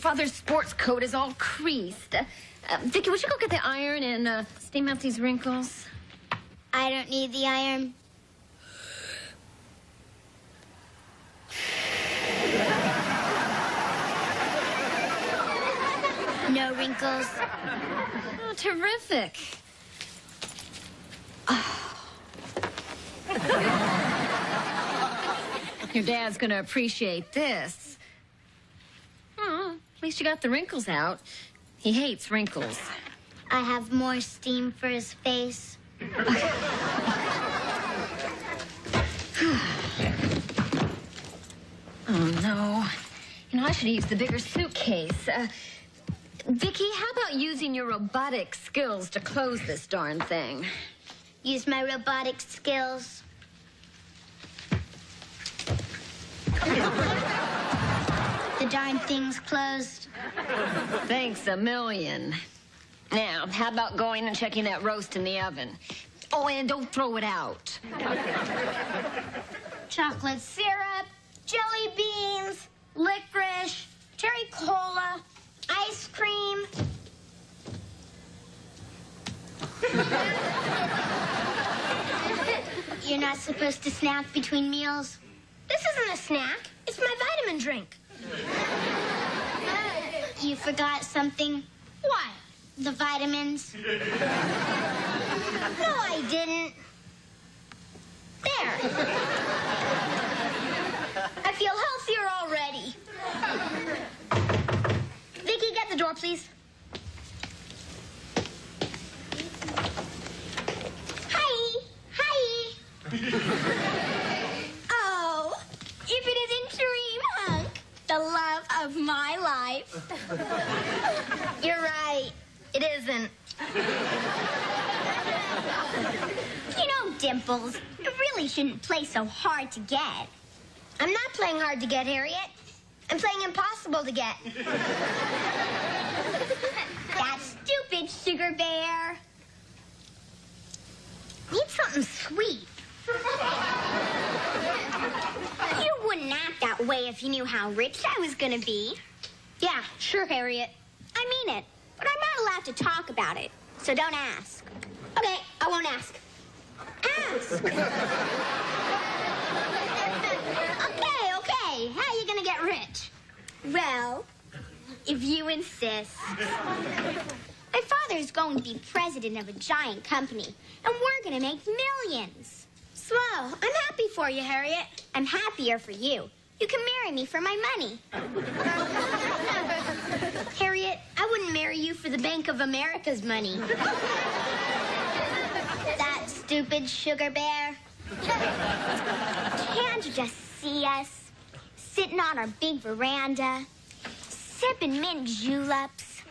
father's sports coat is all creased. Vicky, would you go get the iron and steam out these wrinkles? I don't need the iron. No wrinkles. Oh, terrific. Oh. Your dad's going to appreciate this. Oh, at least you got the wrinkles out. He hates wrinkles. I have more steam for his face. Oh, no. You know, I should have used the bigger suitcase. Vicky, how about using your robotic skills to close this darn thing? Use my robotic skills. The darn thing's closed. Thanks a million. Now, how about going and checking that roast in the oven? Oh, and don't throw it out. Chocolate syrup, jelly beans, licorice, cherry cola, ice cream. You're not supposed to snack between meals. This isn't a snack. It's my vitamin drink. You forgot something. What? The vitamins. No, I didn't. There. I feel healthier already. Vicky, get the door, please. Hi. Hi. Oh, if it isn't Dream Hunk, the love of my life. You're right. It isn't. You know, Dimples, you really shouldn't play so hard to get. I'm not playing hard to get, Harriet. I'm playing impossible to get. That's stupid, Sugar Bear. Need something sweet. You wouldn't act that way if you knew how rich I was gonna be. Yeah, sure, Harriet. I mean it, but I'm not allowed to talk about it, so don't ask. Okay, I won't ask. Ask! Okay, how are you gonna get rich? Well, if you insist. My father's going to be president of a giant company, and we're gonna make millions. Swell, I'm happy for you, Harriet. I'm happier for you. You can marry me for my money. Harriet, I wouldn't marry you for the Bank of America's money. That stupid Sugar Bear. Can't you just see us? Sitting on our big veranda, sipping mint juleps,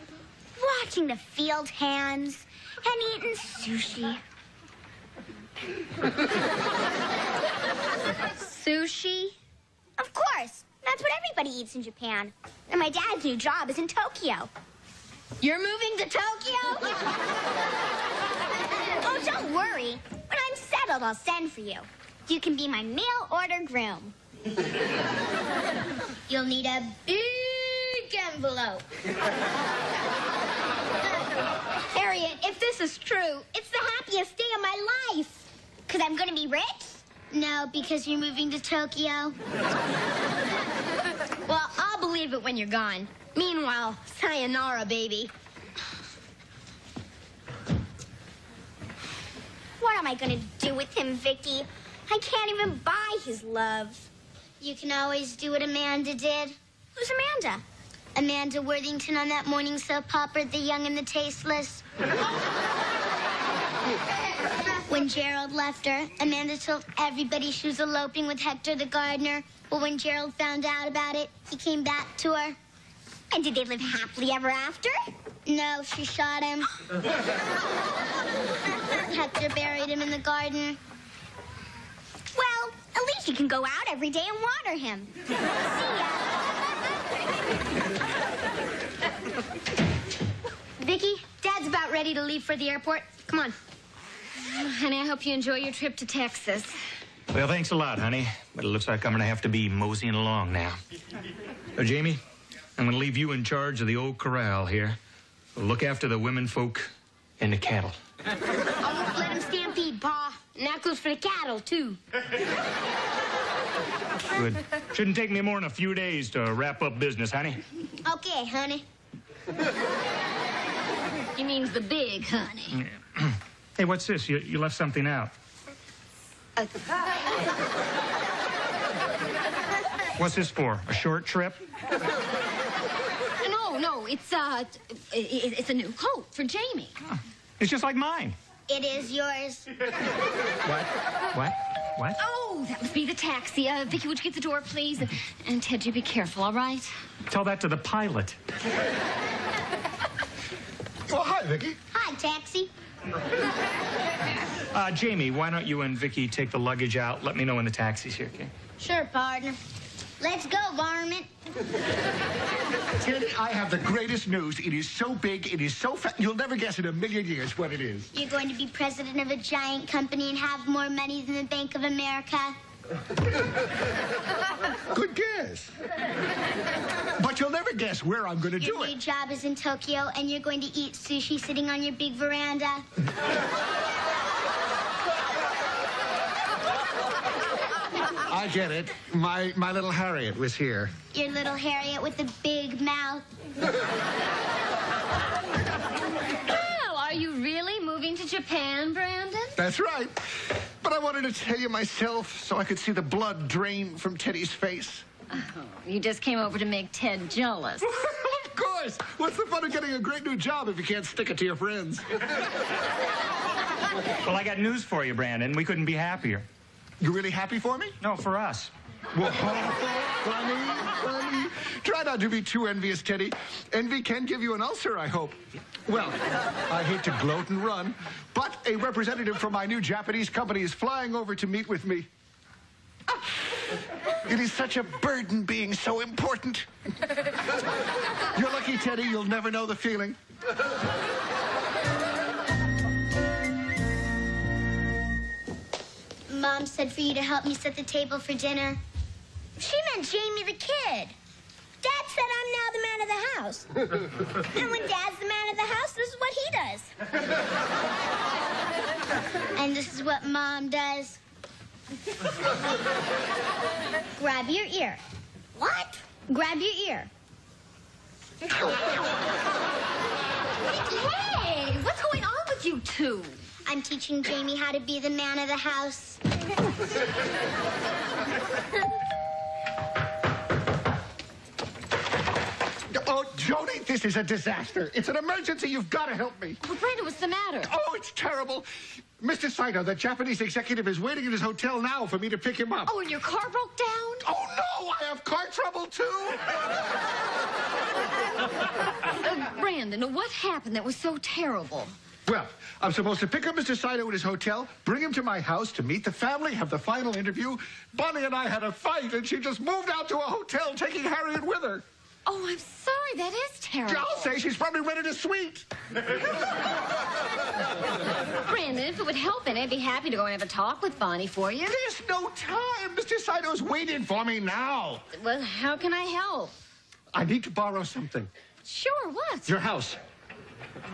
watching the field hands, and eating sushi. Sushi? Of course. That's what everybody eats in Japan. And my dad's new job is in Tokyo. You're moving to Tokyo? Oh, don't worry. When I'm settled, I'll send for you. You can be my mail-order groom. You'll need a big envelope. Harriet, if this is true, it's the happiest day of my life. Because I'm going to be rich? No, because you're moving to Tokyo. Well, I'll believe it when you're gone. Meanwhile, sayonara, baby. What am I going to do with him, Vicky? I can't even buy his love. You can always do what Amanda did. Who's Amanda? Amanda Worthington on that morning soap opera, The Young and the Tasteless. When Gerald left her, Amanda told everybody she was eloping with Hector the gardener. But when Gerald found out about it, he came back to her. And did they live happily ever after? No, she shot him. Hector buried him in the garden. Well, at least you can go out every day and water him. See ya. Vicky, Dad's about ready to leave for the airport. Come on. Honey, I hope you enjoy your trip to Texas. Well, thanks a lot, honey. But it looks like I'm going to have to be moseying along now. Jamie, I'm going to leave you in charge of the old corral here. Look after the women folk and the cattle. I won't let him stampede, Pa. And that goes for the cattle, too. Good. Shouldn't take me more than a few days to wrap up business, honey. Okay, honey. He means the big honey. Yeah. Hey, what's this? You left something out. What's this for? A short trip? No, it's a new coat for Jamie. Oh, it's just like mine. It is yours. What? Oh, that must be the taxi. Vicky, would you get the door, please? And Ted, you be careful, all right? Tell that to the pilot. Oh, hi, Vicky. Hi, taxi. Jamie, why don't you and Vicky take the luggage out? Let me know when the taxi's here, okay? Sure, partner. Let's go, varmint. Teddy, I have the greatest news. It is so big, it is so fat, you'll never guess in a million years what it is. You're going to be president of a giant company and have more money than the Bank of America. Good guess. But you'll never guess where I'm going to do Your new it. job is in Tokyo, and you're going to eat sushi sitting on your big veranda. I get it. My little Harriet was here. Your little Harriet with the big mouth. Well, are you really moving to Japan, Brandon? That's right. But I wanted to tell you myself so I could see the blood drain from Teddy's face. Oh, you just came over to make Ted jealous. Of course. What's the fun of getting a great new job if you can't stick it to your friends? Well, I got news for you, Brandon. We couldn't be happier. You really happy for me? No, for us. Well, funny. Try not to be too envious, Teddy. Envy can give you an ulcer, I hope. Well, I hate to gloat and run, but a representative from my new Japanese company is flying over to meet with me. It is such a burden being so important. You're lucky, Teddy. You'll never know the feeling. Mom said for you to help me set the table for dinner. She meant Jamie the kid. Dad said I'm now the man of the house. And when Dad's the man of the house, this is what he does. And this is what Mom does. Grab your ear. What? Grab your ear. Hey, what's going on with you two? I'm teaching Jamie how to be the man of the house. Oh, Jody, this is a disaster. It's an emergency. You've got to help me. Well, Brandon, what's the matter? Oh, it's terrible. Mr. Saito, the Japanese executive, is waiting in his hotel now for me to pick him up. Oh, and your car broke down? Oh, no, I have car trouble, too. Brandon, what happened that was so terrible? Well, I'm supposed to pick up Mr. Saito at his hotel, bring him to my house to meet the family, have the final interview. Bonnie and I had a fight, and she just moved out to a hotel, taking Harriet with her. Oh, I'm sorry. That is terrible. I'll say she's probably rented a suite. Brandon, if it would help any, I'd be happy to go and have a talk with Bonnie for you. There's no time. Mr. Saito's waiting for me now. Well, how can I help? I need to borrow something. Sure, what? Your house.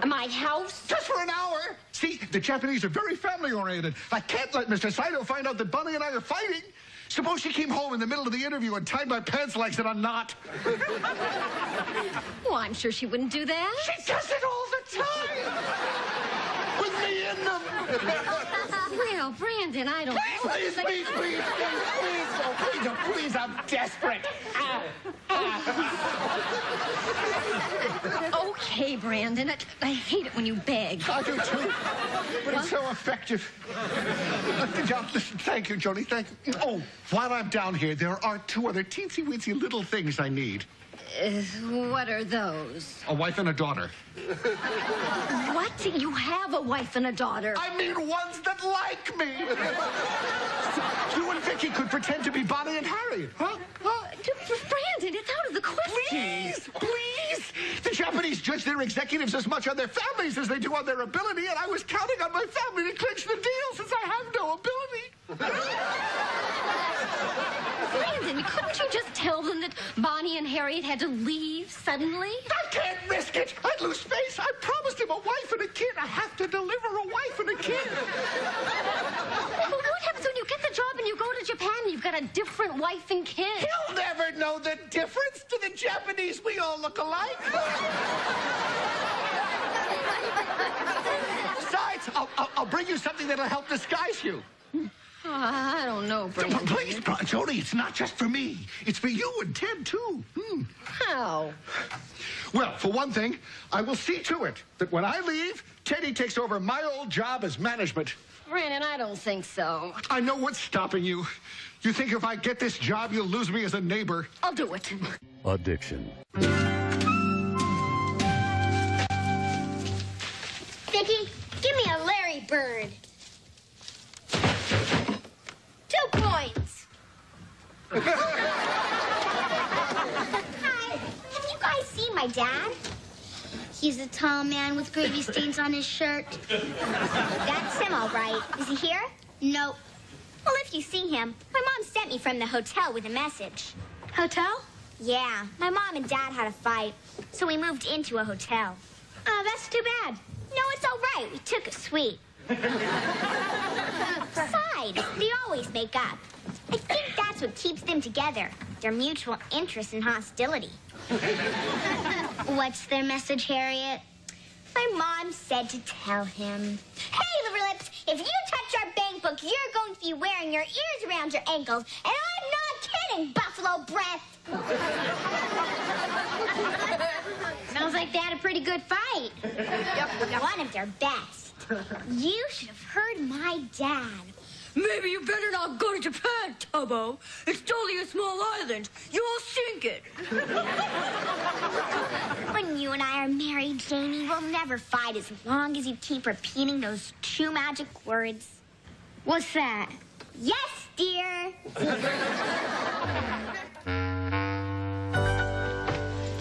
My house? Just for an hour. See, the Japanese are very family-oriented. I can't let Mr. Saito find out that Bonnie and I are fighting. Suppose she came home in the middle of the interview and tied my pants legs in a knot. Well, I'm sure she wouldn't do that. She does it all the time. With me in them. Well, Brandon, I don't know. Please, oh, please, I'm desperate. Okay, Brandon. I hate it when you beg. I do too, but it's so effective. Listen, thank you, Joni, thank you. Oh, while I'm down here, there are two other teensy-weensy little things I need. What are those? A wife and a daughter. What? You have a wife and a daughter. I mean ones that like me. You and Vicky could pretend to be Bonnie and Harriet, huh? Brandon, it's out of the question. Please. The Japanese judge their executives as much on their families as they do on their ability, and I was counting on my family to clinch the deal since I have no ability. Brandon, couldn't you just tell them that Bonnie and Harriet had to leave suddenly? I can't risk it. I'd lose face. I promised him a wife and a kid. I have to deliver a wife and a kid. Well, what happens when you get the job and you go to Japan and you've got a different wife and kid? He'll never know the difference. To the Japanese, we all look alike. Besides, I'll bring you something that'll help disguise you. I don't know, Brandon. Please, Jody, it's not just for me. It's for you and Ted, too. How? Well, for one thing, I will see to it that when I leave, Teddy takes over my old job as management. Brandon, I don't think so. I know what's stopping you. You think if I get this job, you'll lose me as a neighbor. I'll do it. Addiction. Vicky, give me a Larry Bird. 2 points. Hi. Have you guys seen my dad? He's a tall man with gravy stains on his shirt. That's him, all right. Is he here? Nope. Well, if you see him, my mom sent me from the hotel with a message. Hotel? Yeah. My mom and dad had a fight, so we moved into a hotel. Oh, that's too bad. No, it's all right. We took a suite. Besides, they always make up. I think that's what keeps them together, their mutual interest and hostility. What's their message, Harriet? My mom said to tell him, "Hey, Liverlips, if you touch our bank book, you're going to be wearing your ears around your ankles. And I'm not kidding, Buffalo Breath." Sounds like they had a pretty good fight. One of their best. You should have heard my dad. Maybe you better not go to Japan, Tubbo. It's only a small island. You'll sink it. When you and I are married, Jamie, we'll never fight as long as you keep repeating those 2 magic words. What's that? Yes, dear.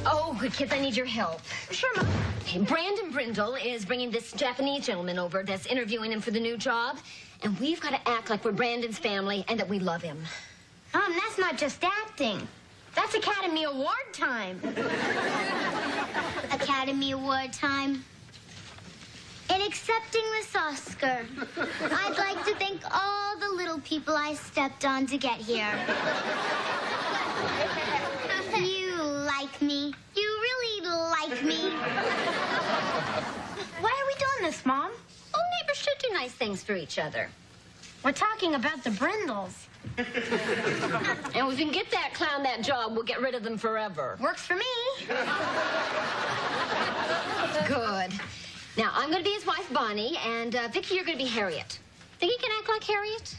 Oh, good kids, I need your help. Sure, Mom. Okay, Brandon Brindle is bringing this Japanese gentleman over that's interviewing him for the new job. And we've got to act like we're Brandon's family and that we love him. That's not just acting. That's Academy Award time. Academy Award time. In accepting this Oscar, I'd like to thank all the little people I stepped on to get here. You like me. You really like me. Why are we doing this, Mom? Oh, neighbors should do nice things for each other. We're talking about the Brindles. And if we can get that clown that job, we'll get rid of them forever. Works for me. Good. Now, I'm going to be his wife, Bonnie, and Vicky, you're going to be Harriet. Think you can act like Harriet?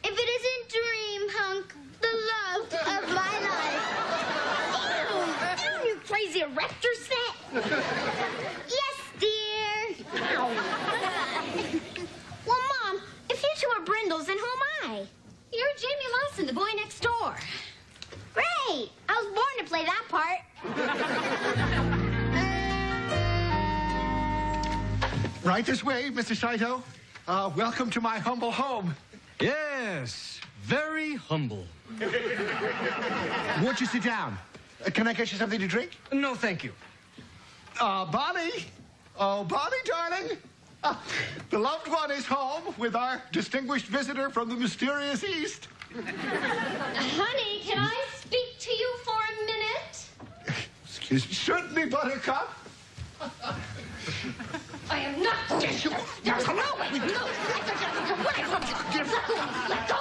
If it isn't Dream Hunk, the love of my life. You crazy erector set. Yes, dear. Well, Mom, if you two are Brindles, then who am I? You're Jamie Lawson, the boy next door. Great. I was born to play that part. Right this way, Mr. Saito. Welcome to my humble home. Yes, very humble. Won't you sit down? Can I get you something to drink? No, thank you. Bonnie. Oh, Bonnie, darling. The loved one is home with our distinguished visitor from the mysterious East. Honey, can I speak to you for a minute? Excuse me. Certainly, Buttercup. I am not. Yes, you are. Yes, hello. Let go. Let go.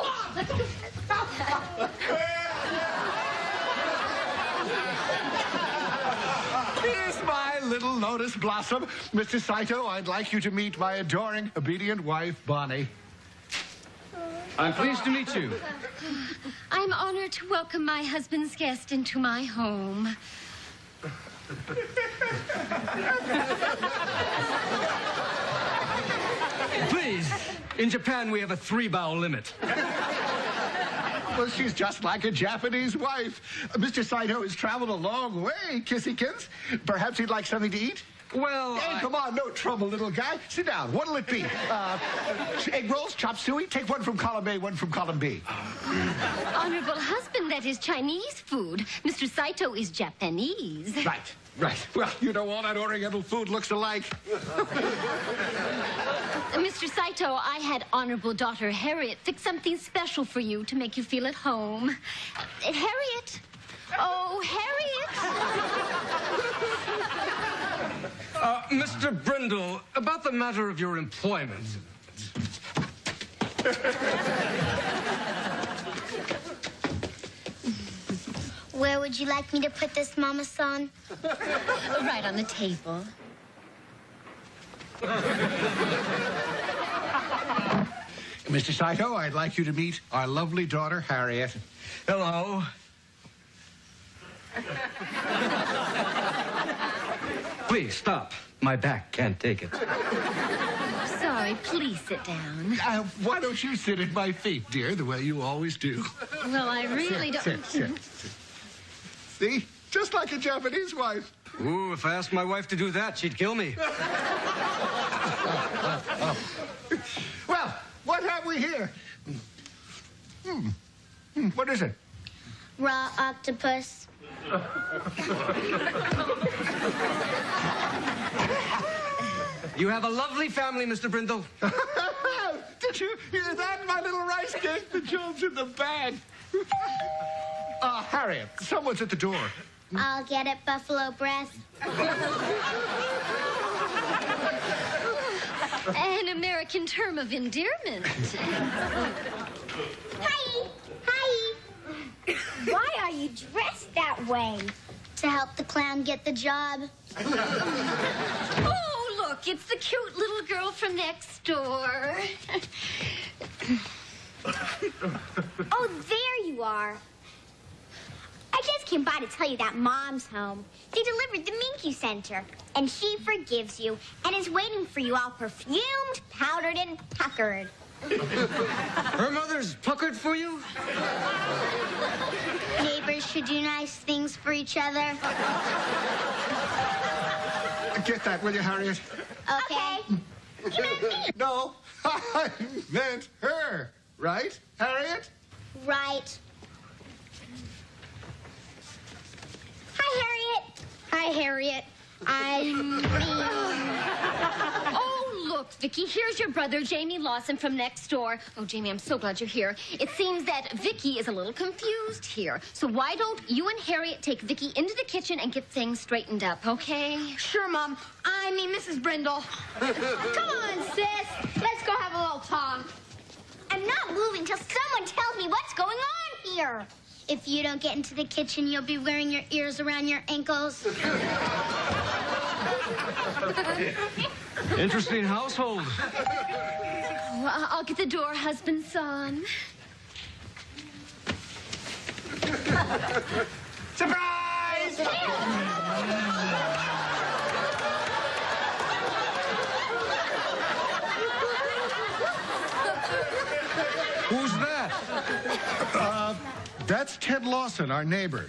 Here's my little lotus blossom. Mr. Saito, I'd like you to meet my adoring, obedient wife, Bonnie. I'm pleased to meet you. I'm honored to welcome my husband's guest into my home. Please, in Japan, we have a 3-bow limit. Well, she's just like a Japanese wife. Mr. Saito has traveled a long way, Kissykins. Perhaps he'd like something to eat? Well, Hey, come on, no trouble, little guy. Sit down. What'll it be? Egg rolls, chop suey? Take one from column A, one from column B. Honorable husband, that is Chinese food. Mr. Saito is Japanese. Right, right. Well, you know, all that Oriental food looks alike. Mr. Saito, I had honorable daughter Harriet fix something special for you to make you feel at home. Harriet? Oh, Harriet! Mr. Brindle, about the matter of your employment. Where would you like me to put this, Mama-san? Right on the table. Mr. Saito, I'd like you to meet our lovely daughter, Harriet. Hello. Please, stop. My back can't take it. Sorry, please sit down. Why don't you sit at my feet, dear, the way you always do? Well, I really don't... Sit. See? Just like a Japanese wife. Ooh, if I asked my wife to do that, she'd kill me. Well, what have we here? What is it? Raw octopus. You have a lovely family, Mr. Brindle. Did you hear that, my little rice cake? The job's in the bag. Harriet, someone's at the door. I'll get it, Buffalo Breath. An American term of endearment. Hi! Hi! Why are you dressed that way? To help the clown get the job. Oh, look, it's the cute little girl from next door. Oh, there you are. I just came by to tell you that Mom's home. They delivered the Minky Center, and she forgives you and is waiting for you all perfumed, powdered, and puckered. Her mother's puckered for you? Neighbors should do nice things for each other. Get that, will you, Harriet? Okay. You meant me. No, I meant her. Right, Harriet? Right. Hi, Harriet. Hi, Harriet. Oh, look, Vicky, here's your brother, Jamie Lawson, from next door. Oh, Jamie, I'm so glad you're here. It seems that Vicky is a little confused here. So why don't you and Harriet take Vicky into the kitchen and get things straightened up, okay? Sure, Mom. I mean, Mrs. Brindle. Come on, sis. Let's go have a little talk. I'm not moving till someone tells me what's going on here. If you don't get into the kitchen, you'll be wearing your ears around your ankles. Interesting household. Well, I'll get the door, husband, son. Surprise! Who's that? That's Ted Lawson, our neighbor.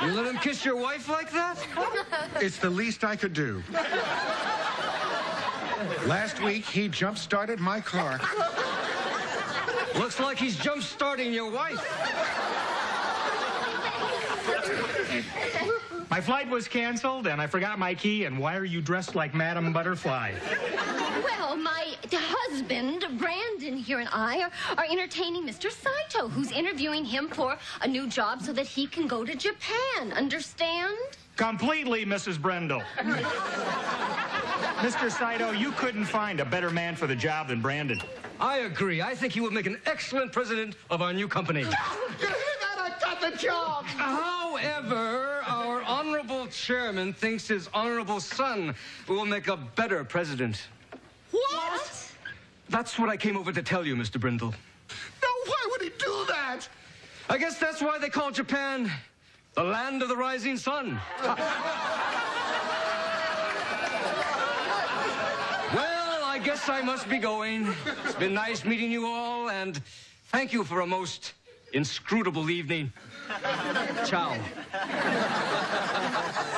You let him kiss your wife like that? It's the least I could do. Last week, he jump-started my car. Looks like he's jump-starting your wife. My flight was canceled, and I forgot my key, and why are you dressed like Madame Butterfly? Well, my husband, Brandon, here and I are entertaining Mr. Saito, who's interviewing him for a new job so that he can go to Japan. Understand? Completely, Mrs. Brindle. Mr. Saito, you couldn't find a better man for the job than Brandon. I agree. I think he would make an excellent president of our new company. You hear that? I got the job! However, our honorable chairman thinks his honorable son will make a better president. What? That's what I came over to tell you, Mr. Brindle. No, why would he do that? I guess that's why they call Japan the land of the rising sun. Well, I guess I must be going. It's been nice meeting you all, and thank you for a most inscrutable evening. Ciao.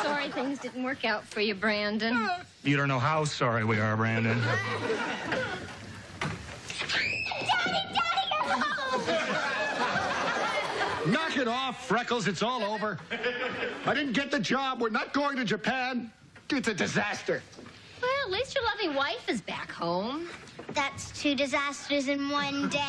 Sorry things didn't work out for you, Brandon. You don't know how sorry we are, Brandon. Knock it off, Freckles. It's all over. I didn't get the job. We're not going to Japan. It's a disaster. Well, at least your loving wife is back home. That's 2 disasters in one day.